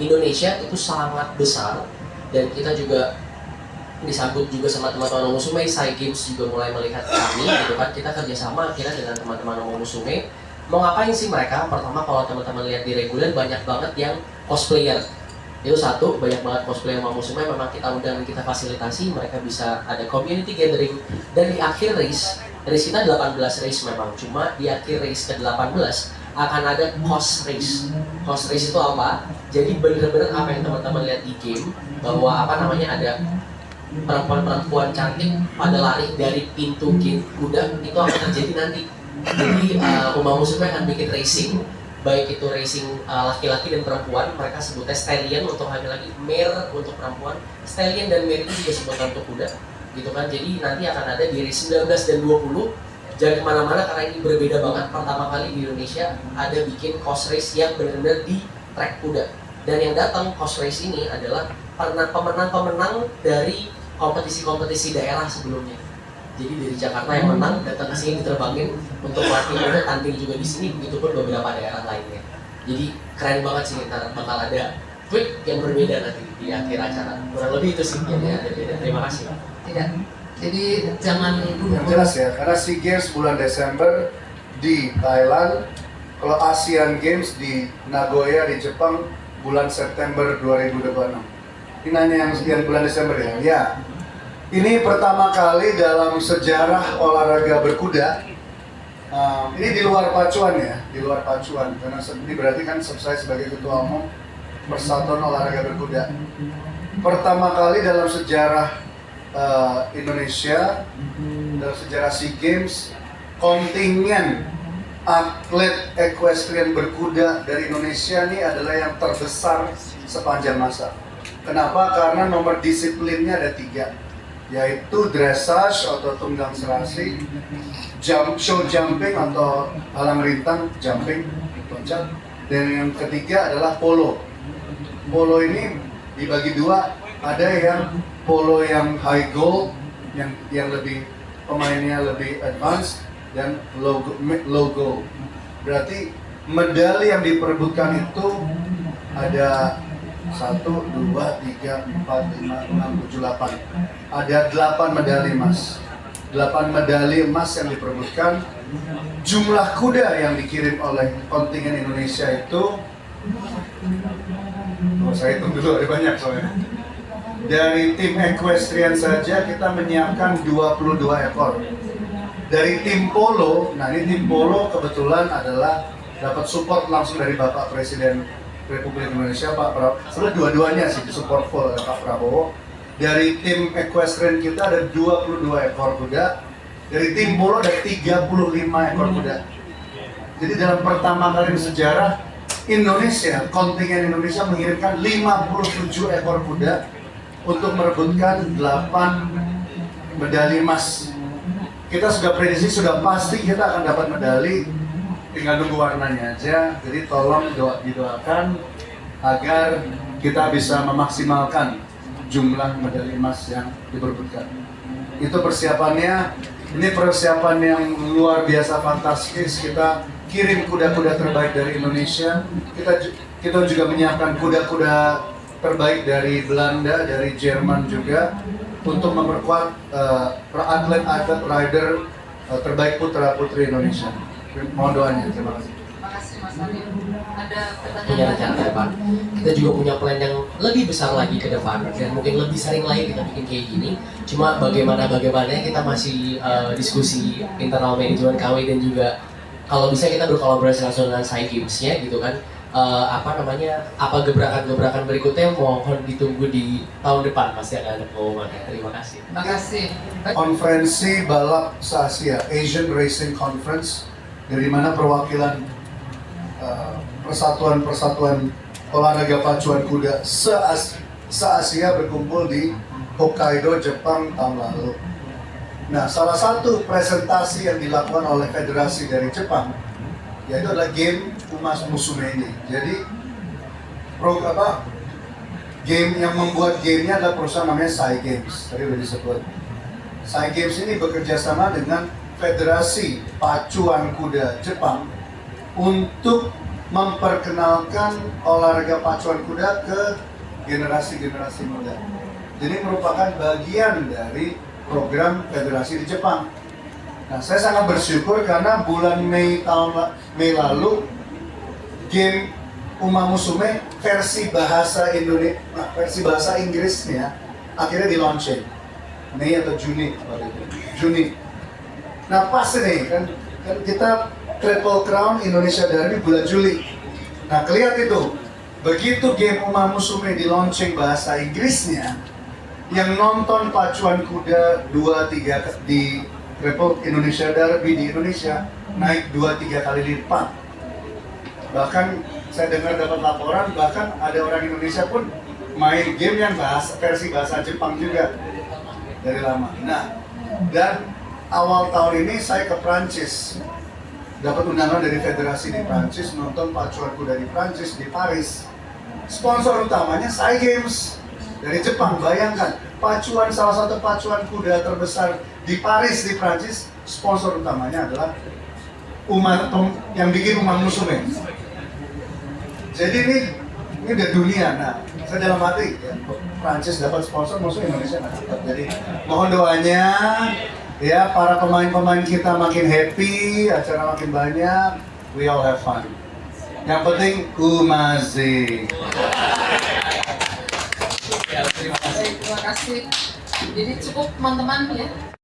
Indonesia itu sangat besar, dan kita juga disambut juga sama teman-teman Nomo Musume. SAI Games juga mulai melihat kami gitu kan, kita kerjasama akhirnya dengan teman-teman Nomo Musume. Mau ngapain sih mereka? Pertama, kalau teman-teman lihat di reguler banyak banget yang cosplayer. Itu satu, banyak banget cosplayer Nomo Musume, memang kita undang, kita fasilitasi, mereka bisa ada community gathering. Dan di akhir race kita 18 race memang, cuma di akhir race ke-18 akan ada host race. Host race itu apa? Jadi bener-bener apa yang teman-teman lihat di game, bahwa apa namanya, ada perempuan-perempuan cantik pada lari dari pintu gate kuda, itu akan terjadi nanti. Jadi Umamu Musume akan bikin racing, baik itu racing laki-laki dan perempuan, mereka sebutnya stallion untuk laki-laki, mare untuk perempuan, stallion dan mare itu juga sebutan untuk kuda, gitu kan. Jadi nanti akan ada di race 19 dan 20, jangan kemana-mana karena ini berbeda banget. Pertama kali di Indonesia ada bikin course race yang benar-benar di track kuda, dan yang datang course race ini adalah pemenang-pemenang dari kompetisi-kompetisi daerah sebelumnya. Jadi dari Jakarta yang menang datang ke sini diterbangin untuk melatih kuda, tanding juga di sini, begitupun beberapa daerah lainnya. Jadi keren banget sih, ntar bakal ada tweet yang berbeda nanti di akhir acara. Kurang lebih itu sih yang ada beda. Terima kasih. Tidak. Jadi jangan yang jelas ya, karena SEA Games bulan Desember di Thailand, kalau Asian Games di Nagoya di Jepang bulan September 2026. Ini nanya yang bulan Desember ya? Ya. Ini pertama kali dalam sejarah olahraga berkuda. Ini di luar pacuan ya, di luar pacuan. Karena ini berarti kan saya sebagai ketua umum Persatuan Olahraga Berkuda. Pertama kali dalam sejarah Indonesia, dalam sejarah SEA Games, kontingen atlet equestrian berkuda dari Indonesia ini adalah yang terbesar sepanjang masa. Kenapa? Karena nomor disiplinnya ada 3, yaitu dressage atau tunggang serasi, show jumping atau halang rintang, jumping, loncat, dan yang ketiga adalah polo. Polo ini dibagi 2, ada yang polo yang high goal, yang lebih pemainnya lebih advance, dan low goal. Berarti medali yang diperebutkan itu ada 1, 2, 3, 4, 5, 6, 7, 8. Ada 8 medali emas. 8 medali emas yang diperebutkan. Jumlah kuda yang dikirim oleh kontingen Indonesia itu, saya hitung dulu, ada banyak soalnya. Dari tim equestrian saja kita menyiapkan 22 ekor. Dari tim polo, nah ini tim polo kebetulan adalah dapat support langsung dari Bapak Presiden Republik Indonesia, Pak Prabowo. Sebenarnya dua-duanya sih support full Pak Prabowo. Dari tim equestrian kita ada 22 ekor kuda. Dari tim polo ada 35 ekor kuda. Jadi dalam pertama kali di sejarah Indonesia, kontingen Indonesia mengirimkan 57 ekor kuda untuk merebutkan 8 medali emas. Kita sudah prediksi, sudah pasti kita akan dapat medali, tinggal nunggu warnanya aja. Jadi tolong didoakan agar kita bisa memaksimalkan jumlah medali emas yang diperebutkan. Itu persiapannya. Ini persiapan yang luar biasa fantastis. Kita kirim kuda-kuda terbaik dari Indonesia. Kita juga menyiapkan kuda-kuda terbaik dari Belanda, dari Jerman juga, untuk memperkuat atlet-atlet rider terbaik putra-putri Indonesia. Mohon doanya, terima kasih. Terima kasih Mas Arif. Ada pertanyaan Punya lagi? rencana ke depan. Kita juga punya plan yang lebih besar lagi ke depan, dan mungkin lebih sering lagi kita bikin kayak gini. Cuma bagaimana kita masih diskusi internal manajemen KW, dan juga kalau bisa kita berkolaborasi langsung dengan SAI Games-nya gitu kan. Apa gebrakan-gebrakan berikutnya mohon ditunggu di tahun depan, pasti akan ada pengumumannya. Terima kasih. Terima kasih. Konferensi balap se-Asia, Asian Racing Conference, dari mana perwakilan persatuan-persatuan olahraga pacuan kuda se-Asia berkumpul di Hokkaido, Jepang tahun lalu. Nah, salah satu presentasi yang dilakukan oleh federasi dari Jepang yaitu adalah game Umamu Musume ini. Jadi game yang membuat gamenya adalah perusahaan namanya SAI Games. Tadi sudah disebut. SAI Games ini bekerja sama dengan Federasi Pacuan Kuda Jepang untuk memperkenalkan olahraga pacuan kuda ke generasi-generasi muda. Jadi merupakan bagian dari program federasi di Jepang. Nah, saya sangat bersyukur karena bulan Mei lalu game Uma Musume versi bahasa Inggrisnya akhirnya di launching Mei atau Juni waktu itu. Juni. Nah pas nih kan kita Triple Crown Indonesia Derby bulan Juli. Nah kelihatan itu begitu game Uma Musume di launching bahasa Inggrisnya, yang nonton pacuan kuda 2-3 di Triple Indonesia Derby di Indonesia naik 2-3 kali lipat. Bahkan saya dengar dapat laporan bahkan ada orang Indonesia pun main game yang versi bahasa Jepang juga dari lama. Nah, dan awal tahun ini saya ke Prancis, dapat undangan dari federasi di Prancis, nonton pacuan kuda di Prancis, di Paris. Sponsor utamanya Sai Games dari Jepang. Bayangkan, salah satu pacuan kuda terbesar di Paris di Prancis, sponsor utamanya adalah yang bikin Uma Musume. Jadi ini udah dunia. Nah, saya dalam hati ya, Prancis dapat sponsor, maksudnya Indonesia nggak dapat. Jadi mohon doanya ya, para pemain-pemain kita makin happy, acara makin banyak, we all have fun. Yang penting Umazi. Terima kasih. Jadi cukup teman-teman ya.